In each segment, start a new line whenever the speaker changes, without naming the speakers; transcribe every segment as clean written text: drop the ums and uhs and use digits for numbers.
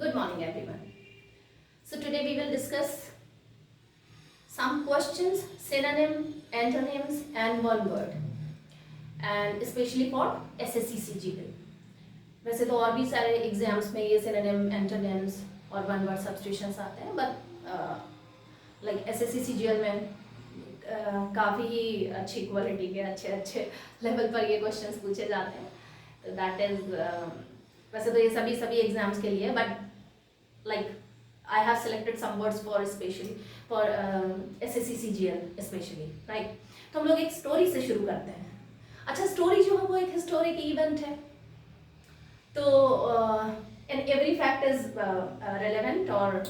Good morning, everyone. So today we will discuss some questions, synonym, antonyms, and one word, and especially for SSC CGL. वैसे तो और भी सारे exams में ये synonym, antonyms और one word substitutions आते हैं, but like SSC CGL में काफ़ी ही अच्छी क्वालिटी के अच्छे लेवल पर ये क्वेश्चंस पूछे जाते हैं. तो दैट इज़ वैसे तो ये सभी एग्जाम्स के लिए, but like I have selected some words for especially for SSC CGL especially, right? तो हम लोग एक स्टोरी से शुरू करते हैं. अच्छा, स्टोरी जो है वो एक हिस्टोरिक इवेंट है. तो and every fact is relevant, और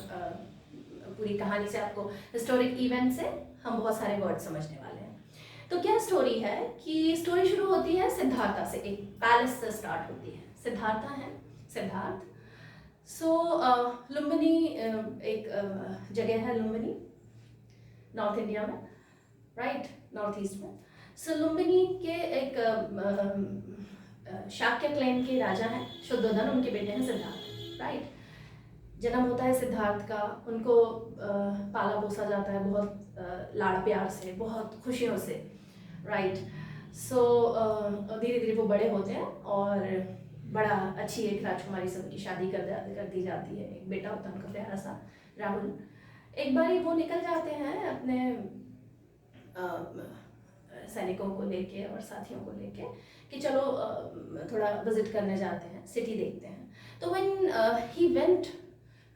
पूरी कहानी से आपको हिस्टोरिक इवेंट से हम बहुत सारे वर्ड समझने वाले हैं. तो क्या स्टोरी है कि स्टोरी शुरू होती है सिद्धार्था से, एक पैलेस से स्टार्ट होती है. सिद्धार्था है, सिद्धार्थ. सो लुम्बिनी एक जगह है, लुम्बिनी नॉर्थ इंडिया में, राइट, नॉर्थ ईस्ट में. सो लुम्बिनी के एक शाक्य क्लैन के राजा हैं शुद्धोधन, उनके बेटे हैं सिद्धार्थ, राइट. जन्म होता है सिद्धार्थ का, उनको पाला पोसा जाता है बहुत लाड़ प्यार से, बहुत खुशियों से, राइट. सो धीरे धीरे वो बड़े होते हैं और बड़ा अच्छी एक राजकुमारी से उनकी शादी कर दी जाती है. एक बेटा होता है उनका प्यारा सा, राहुल. एक बारी वो निकल जाते हैं अपने सैनिकों को लेके और साथियों को लेके कि चलो थोड़ा विजिट करने जाते हैं, सिटी देखते हैं. तो when he went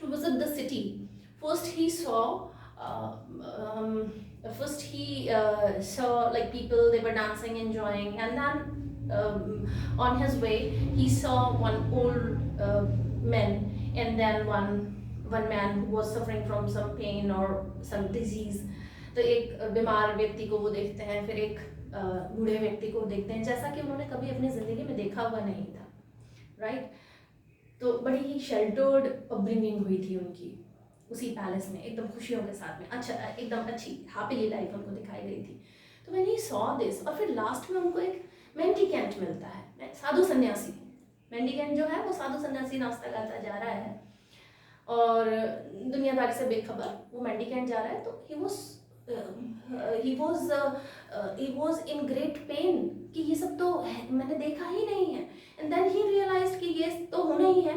to visit the city, first he saw like people, they were dancing, enjoying, and then on his way he saw one old man, and then one man who was suffering from some pain or some disease. तो एक बीमार व्यक्ति को वो देखते हैं, फिर एक बूढ़े व्यक्ति को देखते हैं, जैसा कि उन्होंने कभी अपनी ज़िंदगी में देखा हुआ नहीं था, राइट. तो बड़ी ही शेल्टर्ड अपब्रिंगिंग हुई थी उनकी उसी पैलेस में, एकदम खुशियों के साथ में, अच्छा एकदम अच्छी हैप्पीली लाइफ उनको दिखाई गई थी. तो मैंने सॉ दिस, और फिर लास्ट में उनको एक मेंडिकेंट मिलता है, साधु सन्यासी. मेंडिकेंट जो है वो साधु सन्यासी नाश्ता करता जा रहा है और दुनियादारी से बेखबर वो मेंडिकेंट जा रहा है. तो he was in great pain कि ये सब तो मैंने देखा ही नहीं है. एंड देन ही रियलाइज कि ये तो होना ही है,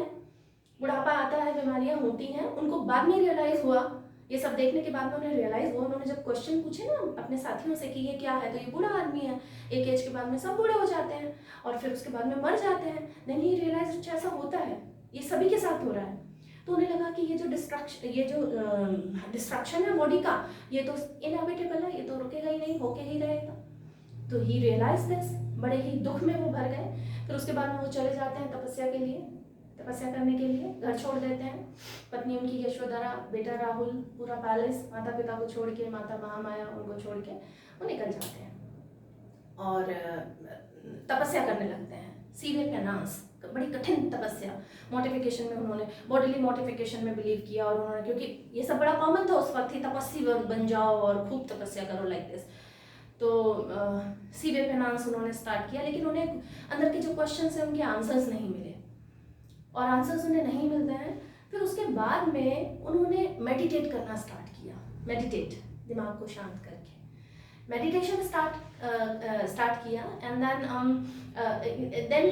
बुढ़ापा आता है, बीमारियां होती हैं. उनको बाद में रियलाइज हुआ, ये सब देखने के बाद में उन्हें रियलाइज हुआ. उन्होंने जब क्वेश्चन पूछे ना अपने साथियों से कि ये क्या है, तो ये बूढ़ा आदमी है, एक एज के बाद में सब बूढ़े हो जाते हैं और फिर उसके बाद में मर जाते हैं. देन ही रियलाइज अच्छा ऐसा होता है, ये सभी के साथ हो रहा है. तो उन्हें लगा कि ये जो डिस्ट्रक्शन है बॉडी का, ये तो इनएविटेबल है, ये तो रुकेगा ही नहीं, होके ही रहेगा. तो ही रियलाइज दिस, बड़े ही दुख में वो भर गए. फिर उसके बाद में वो चले जाते हैं तपस्या करने के लिए, घर छोड़ देते हैं. पत्नी उनकी यशोधरा, बेटा राहुल, पूरा पैलेस, माता पिता को छोड़ के, माता महामाया उनको छोड़ के वो निकल जाते हैं और तपस्या करने लगते हैं. सीवे पेनांस, बड़ी कठिन तपस्या, मोटिफिकेशन में उन्होंने, बॉडीली मोटिफिकेशन में बिलीव किया. और उन्होंने, क्योंकि ये सब बड़ा कॉमन था उस वक्त, ही तपस्वी बन जाओ और खूब तपस्या करो लाइक दिस. तो सीवे पेनांस उन्होंने स्टार्ट किया, लेकिन उन्हें अंदर के जो क्वेश्चन हैं उनके आंसर्स नहीं मिले, और आंसर्स उन्हें नहीं मिलते हैं. फिर उसके बाद में उन्होंने मेडिटेट करना स्टार्ट किया. मेडिटेट, दिमाग को शांत करके मेडिटेशन स्टार्ट किया. एंड देन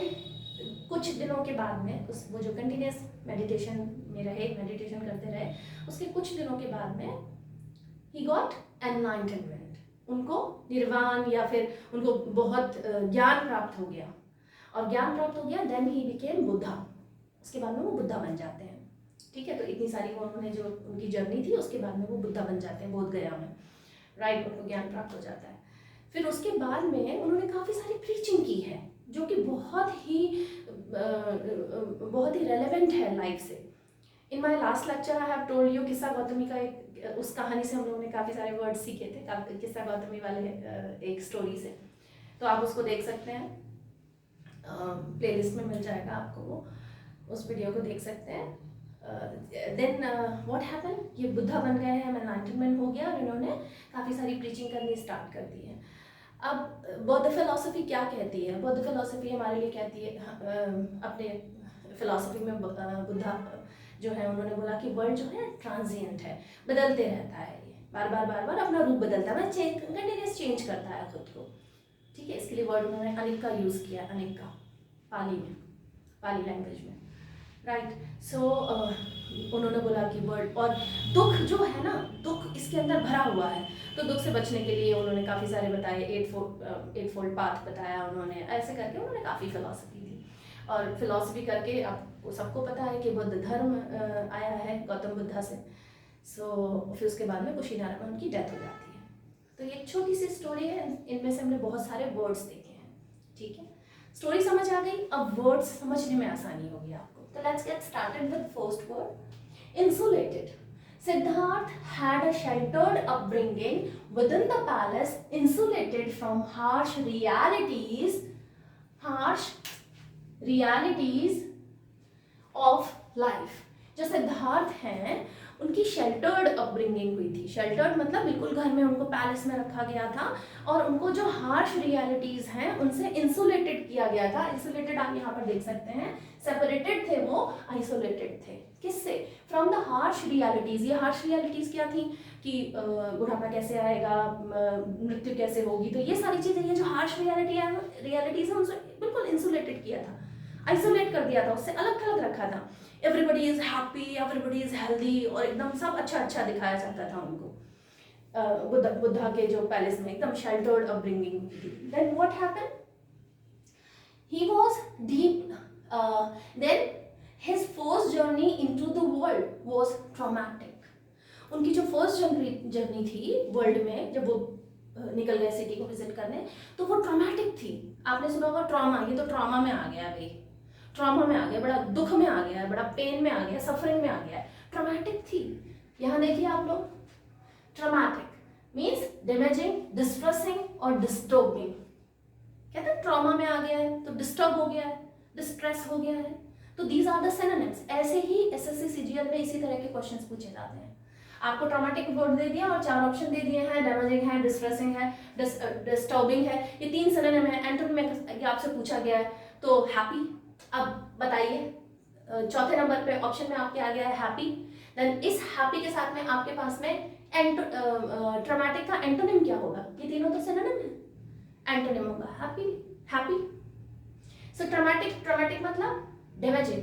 कुछ दिनों के बाद में वो जो कंटिन्यूस मेडिटेशन में रहे, मेडिटेशन करते रहे, उसके कुछ दिनों के बाद में ही गॉट एनलाइटनमेंट, उनको निर्वाण या फिर उनको बहुत ज्ञान प्राप्त हो गया. और ज्ञान प्राप्त हो गया, देन ही बिकेम बुद्धा. उसके बाद में वो बुद्धा बन जाते हैं. ठीक है, तो इतनी सारी वो उन्होंने जो उनकी जर्नी थी, उसके बाद में वो बुद्धा बन जाते हैं बोध गया में, राइट. उनको ज्ञान प्राप्त हो जाता है. फिर उसके बाद में उन्होंने काफ़ी सारी प्रीचिंग की है, जो कि बहुत ही रेलेवेंट है लाइफ से. In my last lecture I have told you किस्सा गौतमी का एक, उस कहानी से हम लोगों ने काफ़ी सारे वर्ड सीखे थे, किस्सा गौतमी वाले एक स्टोरी से. तो आप उसको देख सकते हैं, प्लेलिस्ट में मिल जाएगा आपको, वो उस वीडियो को देख सकते हैं. देन व्हाट हैपन, ये बुद्धा बन गए हैं, एनलाइटनमेंट हो गया और इन्होंने काफ़ी सारी प्रीचिंग करनी स्टार्ट कर दी है. अब बौद्ध फिलॉसफी क्या कहती है? बौद्ध फिलॉसफी हमारे लिए कहती है, अपने फिलॉसफी में बुद्धा जो है उन्होंने बोला कि वर्ल्ड जो है ट्रांजिएंट है, बदलते रहता है, ये बार बार अपना रूप बदलता है, कंटिन्यूस चेंज करता है खुद को। ठीक है, इसके लिए वर्ड उन्होंने अनिक्का यूज़ किया, अनिक्का, पाली में, पाली लैंग्वेज में, राइट। सो उन्होंने बोला कि वर्ड और दुख जो है ना, दुख इसके अंदर भरा हुआ है, तो दुख से बचने के लिए उन्होंने काफ़ी सारे बताए, एट फोल्ड पाथ बताया उन्होंने, ऐसे करके उन्होंने काफ़ी फिलॉसफी दी। और फिलॉसफी करके आपको सबको पता है कि बुद्ध धर्म आया है गौतम बुद्धा से। सो फिर उसके बाद में कुशीनारा में उनकी डेथ हो जाती है। तो ये एक छोटी सी स्टोरी है, इनमें से हमने बहुत सारे वर्ड्स देखे हैं। ठीक है, स्टोरी समझ आ गई, अब वर्ड्स समझने में आसानी होगी आपको। तो let's get started with first word, insulated. Siddharth had a sheltered upbringing within the palace, insulated from harsh realities of life. जो सिद्धार्थ हैं उनकी शेल्टर्ड अपब्रिंगिंग हुई थी। शेल्टर्ड मतलब बिल्कुल घर में उनको पैलेस में रखा गया था और उनको जो हार्श रियलिटीज हैं उनसे इंसुलेटेड किया गया था। इंसुलेटेड आप यहाँ पर देख सकते हैं, सेपरेटेड थे वो, आइसोलेटेड थे। किससे? From the harsh realities. ये हार्श रियलिटीज क्या थी कि बुढ़ापा कैसे आएगा, मृत्यु कैसे होगी, तो ये सारी चीजें, ये जो हार्श रियलिटीज है उनसे बिल्कुल इंसुलेटेड किया था, आइसोलेट कर दिया था, उससे अलग थलग रखा था। Everybody is happy, everybody is healthy, और एकदम सब अच्छा अच्छा दिखाया जाता था उनको। बुद्धा के जो पैलेस में एकदम शेल्टर्ड अपब्रिंगिंग थी। Then what happened, he was deep, then his first journey into the world was traumatic. उनकी जो फर्स्ट जर्नी थी वर्ल्ड में, जब वो निकल गए सिटी को विजिट करने, तो वो ट्रॉमेटिक थी। आपने सुना होगा ट्रॉमा, ये तो ट्रॉमा में आ गया भाई, ट्रॉमा में आ गया, बड़ा दुख में आ गया, बड़ा पेन में आ गया, सफरिंग में आ गया, ट्रॉमेटिक थी। यहाँ देखिए आप लोग, ट्रॉमेटिक मीन्स डैमेजिंग, डिस्ट्रेसिंग और डिस्टर्बिंग। कहते हैं ट्रॉमा में आ गया है तो डिस्टर्ब हो गया है, डिस्ट्रेस हो गया है, तो दीज आर द सिनोनिम्स। ऐसे ही एसएससी सीजीएल में इसी तरह के क्वेश्चंस पूछे जाते हैं। आपको ट्रॉमेटिक वर्ड दे दिया और 4 ऑप्शन दे दिए हैं, डैमेजिंग है, डिस्ट्रेसिंग है, डिस्टर्बिंग है, ये 3 सिनोनिम है। एंटोनिम में आपसे पूछा गया है तो हैप्पी। अब बताइए, चौथे नंबर पे ऑप्शन में आपके आ गया है हैप्पी। देन इस हैप्पी के साथ में आपके पास में ट्रॉमेटिक का एंटोनिम क्या होगा? ये तीनों तो सिनोनिम है, एंटोनिम होगा हैप्पी, हैप्पी। सो ट्रॉमेटिक मतलब डैमेजिंग,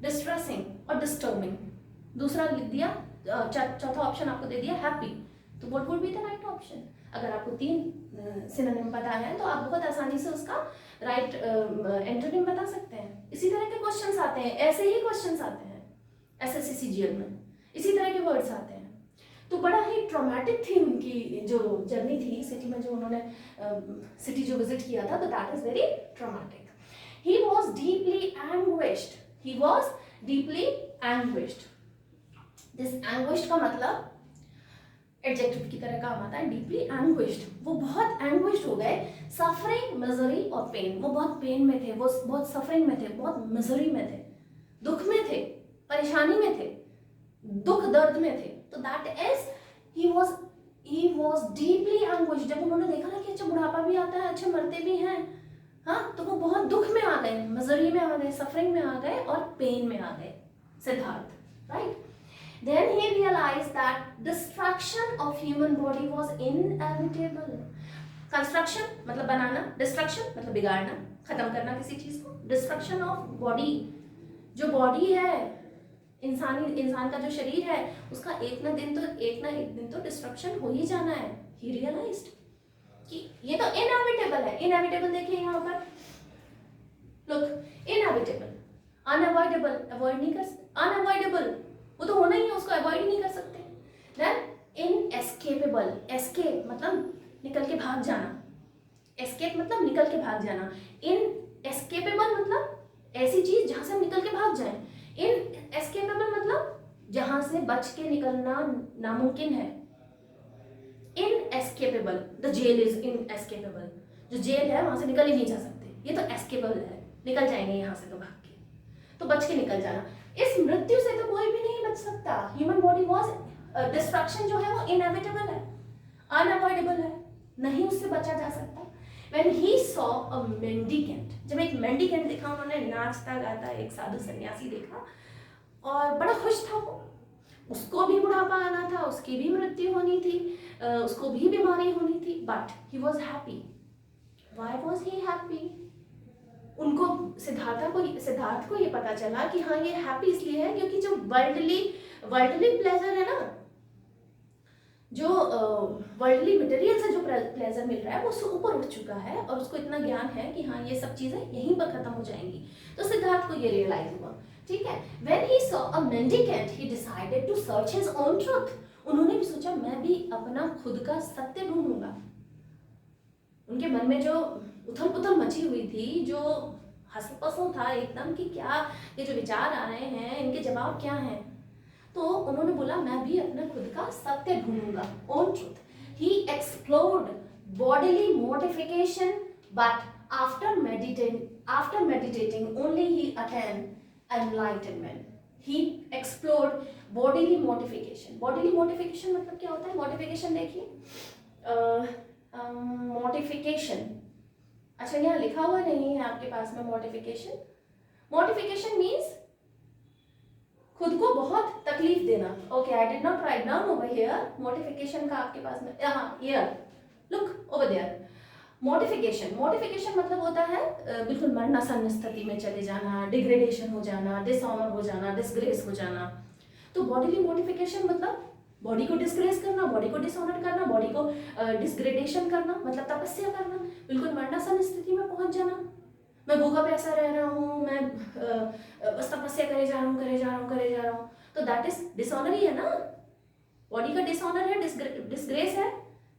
डिस्ट्रेसिंग और डिस्टर्बिंग। दूसरा लिख दिया, चौथा ऑप्शन आपको दे दिया हैप्पी, तो what would be the right option? अगर आपको 3 सिनोनिम पता है तो आप बहुत आसानी से उसका राइट एंटोनिम बता सकते हैं। इसी तरह के क्वेश्चंस आते हैं, ऐसे ही क्वेश्चंस आते हैं एसएससी सीजीएल में, इसी तरह के वर्ड्स आते हैं। तो बड़ा ही ट्रॉमेटिक थी उनकी जो जर्नी थी सिटी में, जो उन्होंने सिटी जो विजिट किया था, तो that is very traumatic. He was deeply anguished, he was deeply anguished. This anguished का मतलब एडजेक्टिव की तरह काम आता है, डीपली एंग्विश्ड। वो बहुत एंग्विश्ड हो गए, सफरिंग, मिजरी और पेन। वो बहुत पेन में थे, वो बहुत सफरिंग में थे, बहुत मिजरी में थे, दुख में थे, परेशानी में थे, दुख दर्द में थे। तो that is he was deeply anguished. जब उन्होंने देखा ना कि अच्छा बुढ़ापा भी आता है, अच्छा मरते भी हैं, हाँ, तो वो बहुत दुख में आ गए, मिजरी में आ गए, सफरिंग में आ गए और पेन में आ गए Siddharth, right. Then he realized that destruction of human body was inevitable. Construction मतलब बनाना, destruction मतलब बिगाड़ना, खत्म करना किसी चीज को। Destruction of body, जो बॉडी है इंसान का जो शरीर है, उसका एक ना एक दिन तो डिस्ट्रक्शन हो ही जाना है। He realized कि ये तो inevitable है। Inevitable देखिए यहाँ पर, look, inevitable, unavoidable, avoid नहीं कर, unavoidable वो तो होना ही है, उसको अवॉइड नहीं कर सकते। देन इनएस्केपेबल, एस्केप मतलब निकल के भाग जाना, एस्केप मतलब निकल के भाग जाना। इनएस्केपेबल मतलब ऐसी चीज जहां से हम निकल के भाग जाएं। इनएस्केपेबल मतलब जहां से बच के निकलना नामुमकिन है। Inescapable, the jail is inescapable, जो जेल है वहां से निकल ही नहीं जा सकते, ये तो एस्केपेबल है, निकल जाएंगे यहाँ से तो भाग के, तो बच के निकल जाना। इस मृत्यु से तो कोई भी नहीं बच सकता। ह्यूमन बॉडी वॉज, डिस्ट्रक्शन जो है वो इनएविटेबल है, अनअवॉइडेबल है, नहीं उससे बचा जा सकता। When he saw a mendicant, जब एक मेंडिकेंट देखा, उन्होंने नाचता गाता एक साधु सन्यासी देखा और बड़ा खुश था वो। उसको भी बुढ़ापा आना था, उसकी भी मृत्यु होनी थी, उसको भी बीमारी होनी थी, but he was happy. Why was he happy? उनको सिद्धार्थ को ये पता चला कि हाँ ये हैप्पी इसलिए है क्योंकि जो वर्ल्डली प्लेजर है ना, जो वर्ल्डली मटेरियल से जो प्लेजर मिल रहा है वो उससे ऊपर उठ चुका है और उसको इतना ज्ञान है कि हाँ ये सब चीजें यहीं पर खत्म हो जाएंगी। तो सिद्धार्थ को ये रियलाइज हुआ, ठीक है। When he saw a mendicant, he decided to search his own truth. उन्होंने भी सोचा मैं भी अपना खुद का सत्य ढूंढूंगा। उनके मन में जो उथल पुथल मची हुई थी, जो हंसू पसू था एकदम कि क्या ये जो विचार आ रहे हैं इनके जवाब क्या हैं, तो उन्होंने बोला मैं भी अपना खुद का सत्य ढूंढूंगा, own truth. He explored bodily mortification, but after meditating only he attained enlightenment. He explored bodily mortification. Bodily mortification मतलब क्या होता है? mortification देखिए, mortification, अच्छा यहाँ लिखा हुआ नहीं है आपके पास में mortification. Mortification means खुद को बहुत तकलीफ देना। Okay, I did not write down over here mortification का आपके पास में, हाँ here look over there. Mortification मतलब होता है बिल्कुल मरणासन स्थिति में चले जाना, डिग्रेडेशन हो जाना, डिसऑनर हो जाना, डिसग्रेस हो जाना। तो बॉडीली मोटिफिकेशन मतलब बॉडी को डिसग्रेस करना, बॉडी को डिसऑनर करना, बॉडी को डिसग्रेडेशन करना, मतलब तपस्या करना, बिल्कुल मरणासन स्थिति में पहुंच जाना। मैं भूखा प्यासा रह रहा हूँ, मैं बस तपस्या करे जा रहा हूँ, तो दैट इज डिसऑनर ही है ना। बॉडी का डिसऑनर है, डिसग्रेस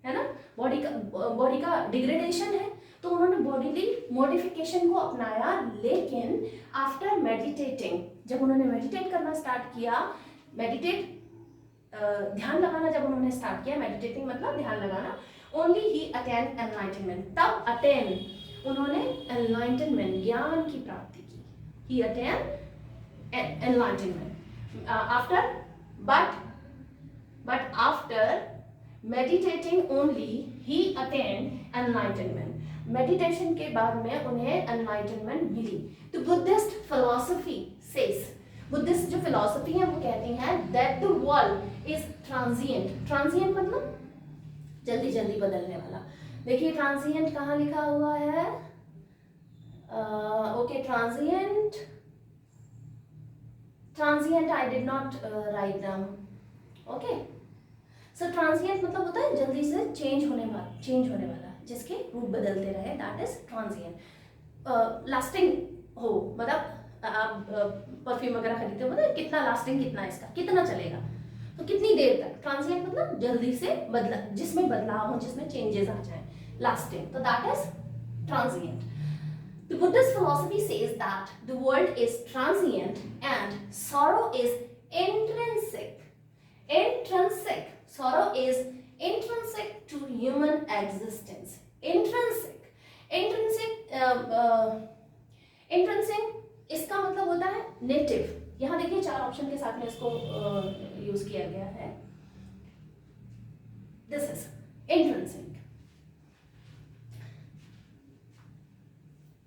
है ना, बॉडी का डिग्रेडेशन है। तो उन्होंने बॉडीली मॉडिफिकेशन को अपनाया, लेकिन आफ्टर मेडिटेटिंग, जब उन्होंने मेडिटेट करना स्टार्ट किया, ध्यान लगाना जब उन्होंने स्टार्ट किया, मेडिटेटिंग मतलब ध्यान लगाना, ओनली ही अटेन एनलाइटनमेंट, तब अटेन उन्होंने एनलाइटनमेंट, ज्ञान की प्राप्ति की। He attain enlightenment after, but after meditating only he attain enlightenment. Meditation के बाद में उन्हें एनलाइटनमेंट मिली। तो बुद्धिस्ट फिलॉसफी सेज, बुद्धिस्ट जो फिलॉसफी है वो कहती है that the world is transient. Transient मतलब जल्दी जल्दी बदलने वाला। देखिए ट्रांजिएंट कहाँ लिखा हुआ है? Okay, transient I did not write down. Okay, so transient मतलब होता है जल्दी से चेंज होने वाला, जिसके रूप बदलते रहे, दैट इज ट्रांजिएंट। लास्टिंग हो, मतलब आप परफ्यूम वगैरह खरीदते हो, मतलब कितना लास्टिंग, कितना इसका कितना चलेगा, तो कितनी देर तक। ट्रांजिएंट मतलब जल्दी से जिसमें बदलाव हो, जिसमें चेंजेस आ जाए, lasting, so that is transient. The Buddhist philosophy says that the world is transient and sorrow is intrinsic. Sorrow is intrinsic to human existence. Intrinsic इसका मतलब होता है नेटिव। यहाँ देखिए 4 ऑप्शन के साथ में इसको यूज किया गया है। This is intrinsic.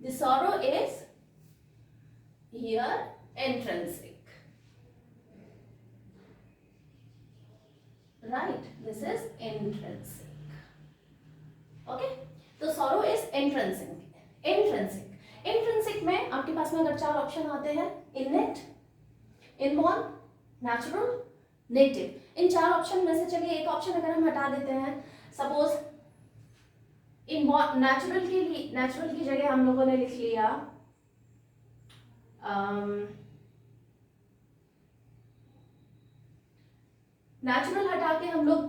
The sorrow is here intrinsic, right? This is intrinsic. Okay, तो sorrow is intrinsic में आपके पास में अगर 4 ऑप्शन आते हैं, innate, inborn, natural, native। इन 4 ऑप्शन में से चलिए एक ऑप्शन अगर हम हटा देते हैं, सपोज नेचुरल की जगह हम लोगों ने लिख लिया नेचुरल हटा के हम लोग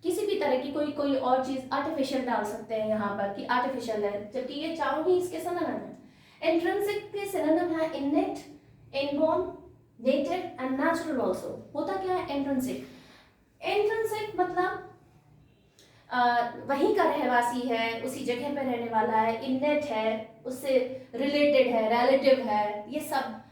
किसी भी तरह की कोई और चीज आर्टिफिशियल डाल सकते हैं यहाँ पर कि आर्टिफिशियल है, जबकि ये चारों ही इसके सिनोनिम है। इंट्रिंसिक के सिनोनिम है इनेट, inborn, native and natural also. होता क्या है इंट्रिंसिक? इंट्रिंसिक मतलब वहीं का रहवासी है, उसी जगह पर रहने वाला है, इनेट है, उससे रिलेटेड है, रिलेटिव है, ये सब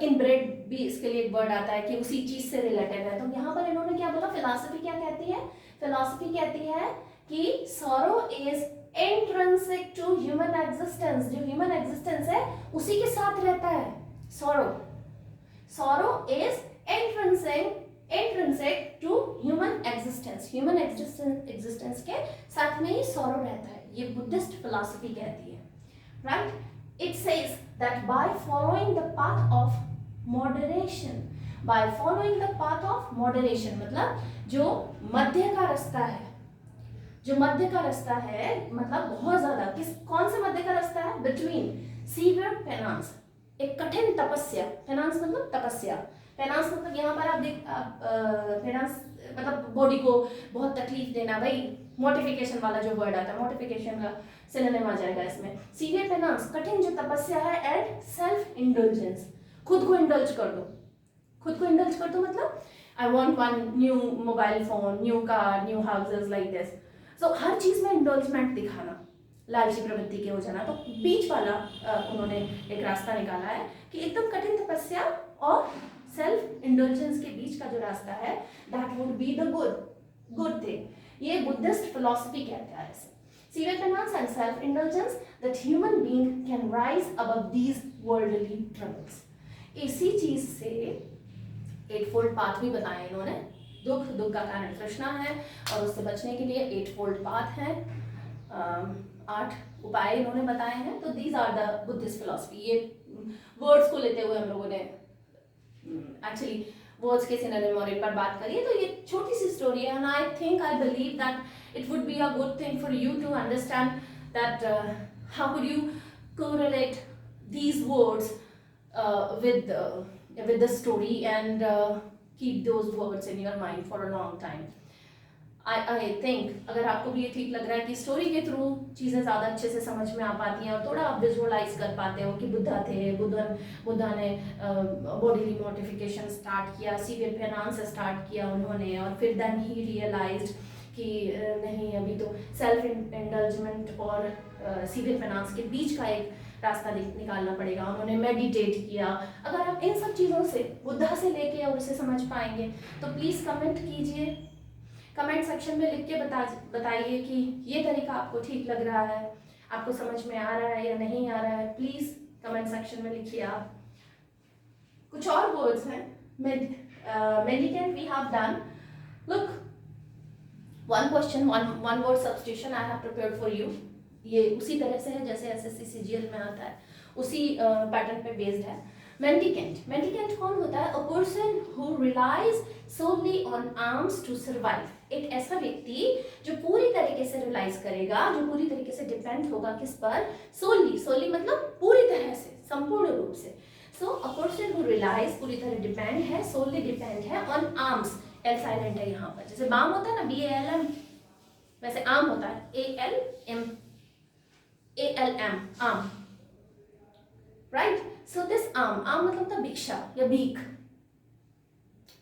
इनब्रेड भी इसके लिए एक वर्ड आता है कि उसी चीज से रिलेटेड है। तो यहाँ पर इन्होंने क्या बोला, फिलॉसफी क्या कहती है? फिलॉसफी कहती है कि sorrow is intrinsic to human existence. जो ह्यूमन एग्जिस्टेंस है उसी के साथ रहता है sorrow. Sorrow is intrinsic to human existence के साथ में ही सॉरो रहता है, ये बुद्धिस्ट फिलॉसफी कहती है, right. It says that by following the path of moderation, मतलब जो मध्य का रास्ता है, मतलब बहुत ज्यादा कौन सा मध्य का रास्ता है, बिटवीन सीवियर पेनांस, एक कठिन तपस्या, पेनांस मतलब तपस्या, पेनांस मतलब यहाँ पर आप पेनांस मतलब बॉडी को बहुत तकलीफ देना, भाई मोटिफिकेशन वाला जो वर्ड आता है, मोटिफिकेशन का सिनोनिम आ जाएगा इसमें। सीवियर पेनांस कठिन जो तपस्या है, एंड सेल्फ इंडल्जेंस, खुद को इंडल्ज कर दो मतलब I want one new mobile phone, new car, new houses like this. So हर चीज में इंडल्जमेंट दिखाना, लालची प्रवृत्ति के हो जाना। तो बीच वाला उन्होंने एक रास्ता निकाला है कि एकदम कठिन तपस्या और सेल्फ इंडल्जेंस के बीच का जो रास्ता है, that would be the good thing. ये बुद्धिस्ट फिलॉसफी कहता है इसे। Severe penance and self-indulgence, that human being can rise above these worldly troubles. इसी चीज से एटफोल्ड पाथ भी बताया इन्होंने। दुख का कारण तृष्णा है और उससे बचने के लिए एटफोल्ड पाथ है, 8 उपाय इन्होंने बताए हैं। तो these are the Buddhist philosophy. ये वर्ड्स को लेते हुए हम लोगों ने एक्चुअली वर्ड्स के सिनोनिम और इन पर बात करी है। तो ये छोटी सी स्टोरी है, and I believe that it would be a good thing for you to understand that how could you correlate these words with the story and keep those words in your mind for a long time. I think अगर आपको भी ये ठीक लग रहा है कि story के थ्रू चीज़ें ज़्यादा अच्छे से समझ में आ पाती हैं और थोड़ा आप विजुअलाइज कर पाते हो कि बुद्धा ने बॉडीली मॉडिफिकेशन स्टार्ट किया, सीवियर पेनांस स्टार्ट किया उन्होंने, और फिर देन ही रियलाइज्ड कि नहीं, अभी तो सेल्फ इंडल्जमेंट और सीवियर पेनांस के बीच का एक रास्ता निकालना पड़ेगा। उन्होंने मेडिटेट किया। अगर आप इन सब चीज़ों से बुद्धा से लेके और उसे समझ पाएंगे तो प्लीज़ कमेंट कीजिए, कमेंट सेक्शन में लिख के बताइए कि ये तरीका आपको ठीक लग रहा है, आपको समझ में आ रहा है या नहीं आ रहा है। प्लीज़ कमेंट सेक्शन में लिखिए आप। कुछ और वर्ड्स हैं meditate we have done. Look, one question, one word substitution I have prepared for you. ये उसी तरह से है जैसे SSC CGL में आता है, उसी पैटर्न पे बेस्ड है। मेंडिकेंट कौन होता है? A person who relies solely on alms to survive. एक ऐसा व्यक्ति जो पूरी तरीके से रिलाइज करेगा, जो पूरी तरीके से डिपेंड होगा किस पर? सोली मतलब पूरी तरह से, संपूर्ण रूप से। So a person who relies, पूरी तरह डिपेंड है, solely डिपेंड है on alms, एल साइलेंट है यहाँ पर। जैसे बाम होता है ना, BALM, वैसे आम होता है ALM, आम, राइट। सो दिस आम मतलब था भिक्षा या भीख,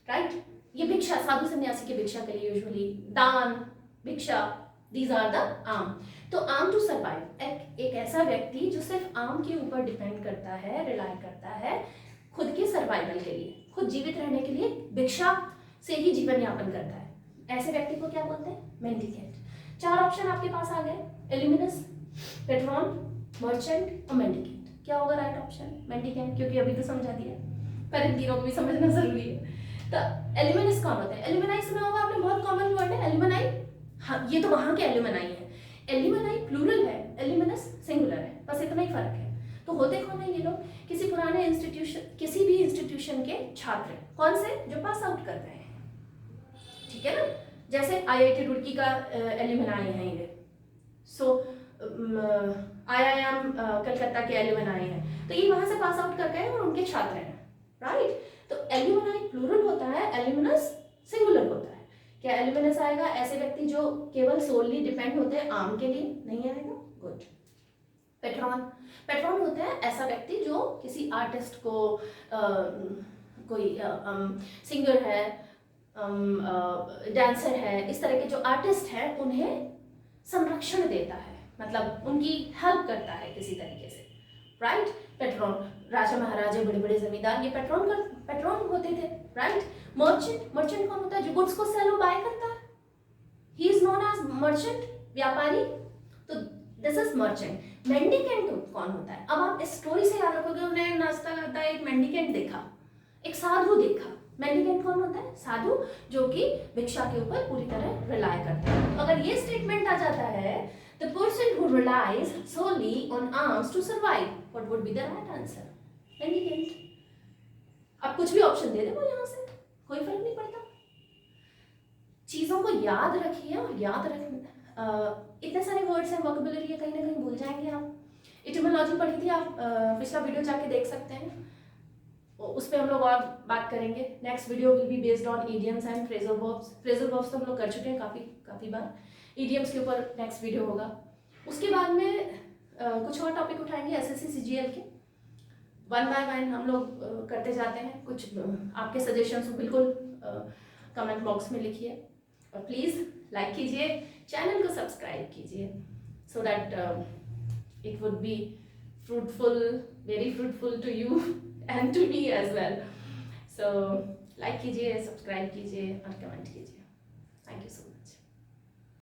राइट। ये भिक्षा साधु सन्यासी की भिक्षा के लिए यूजुअली दान, भिक्षा, दीज आर द आम। तो आम टू सर्वाइव, एक ऐसा व्यक्ति जो सिर्फ आम के ऊपर डिपेंड करता है, रिलाई करता है खुद के सर्वाइवल के लिए, खुद जीवित रहने के लिए भिक्षा से ही जीवन यापन करता है। ऐसे व्यक्ति को क्या बोलते हैं? मेंडिकेंट। 4 ऑप्शन आपके पास आ गए, एल्यूमिनस, पेट्रॉन, मर्चेंट और मेंडिकेंट। क्या होगा राइट ऑप्शन? मेंडिकेंट, क्योंकि अभी तो समझा दिया, पर इन तीनों को भी समझना जरूरी है। तो एल्यूमिनस कौन होता है? एल्यूमिनाई सुना होगा आपने, बहुत कॉमन वर्ड है एल्यूमिनाई। हाँ, ये तो वहां के एल्यूमिनाई है। एल्यूमिनाई प्लूरल है, एल्यूमिनस सिंगुलर है, बस इतना ही फर्क है। तो होते कौन है ये लोग? किसी पुराने इंस्टीट्यूशन, किसी भी इंस्टीट्यूशन के छात्र। कौन से? जो पास आउट कर रहे हैं, ठीक है ना। जैसे IIT रुड़की का एल्यूमिनाई है ये, सो IIM कलकत्ता के एल्यूमिनाई है। तो ये वहां से पास आउट कर गए और उनके छात्र हैं, राइट। तो एल्यूमिनाई प्लूरल होता है, एल्यूमिनस सिंगुलर होता है। क्या एल्यूमिनस आएगा? ऐसे व्यक्ति जो केवल सोलली डिपेंड होते हैं आम के लिए, नहीं आएगा। गुड। पेट्रॉन होता है ऐसा व्यक्ति जो किसी आर्टिस्ट को, कोई सिंगर है, डांसर है, इस तरह के जो आर्टिस्ट हैं उन्हें संरक्षण देता है, मतलब उनकी हेल्प करता है किसी तरीके से, राइट। पेट्रॉन, राजा महाराजा, बड़े बड़े जमींदार, ये पेट्रॉन होते थे, राइट। मर्चेंट कौन होता है? जो गुड्स को सेल और बाय करता है, he is known as merchant, व्यापारी। तो दिस इज मर्चेंट। मेंडिकेंट कौन होता है? अब आप इस स्टोरी से याद रखोगे, उन्हें नाश्ता करता है, एक मेंडिकेंट देखा, एक साधु देखा, मेंडिकेंट कौन होता है? साधु, जो कि भिक्षा के ऊपर पूरी तरह रिलाय करते हैं। तो अगर ये स्टेटमेंट आ जाता है, the person who relies solely on alms to survive, what would be the right answer? Mendicant. अब कुछ भी ऑप्शन दे दे वो यहाँ से, कोई फर्क नहीं पड़ता। चीजों को याद रखिए, और याद रखना, इतने सारे वर्ड्स हैं, वोकैबुलरी है, कहीं ना कहीं भूल जाएंगे आप। इटिमोलॉजी पढ़ी थी आप, पिछला वीडियो जाके देख सकते हैं, उस पर हम लोग और बात करेंगे। Next video will be based on idioms and phrasal verbs. Phrasal verbs तो हम लोग कर चुके हैं काफ़ी बार। इडियम्स के ऊपर नेक्स्ट वीडियो होगा। उसके बाद में कुछ और टॉपिक उठाएंगे एसएससी सीजीएल के, वन बाय वन हम लोग करते जाते हैं। कुछ आपके सजेशंस बिल्कुल कमेंट बॉक्स में लिखिए, और प्लीज़ लाइक कीजिए, चैनल को सब्सक्राइब कीजिए, so that it would be fruitful, very fruitful to you and to me as well. So like कीजिए, सब्सक्राइब कीजिए और कमेंट कीजिए।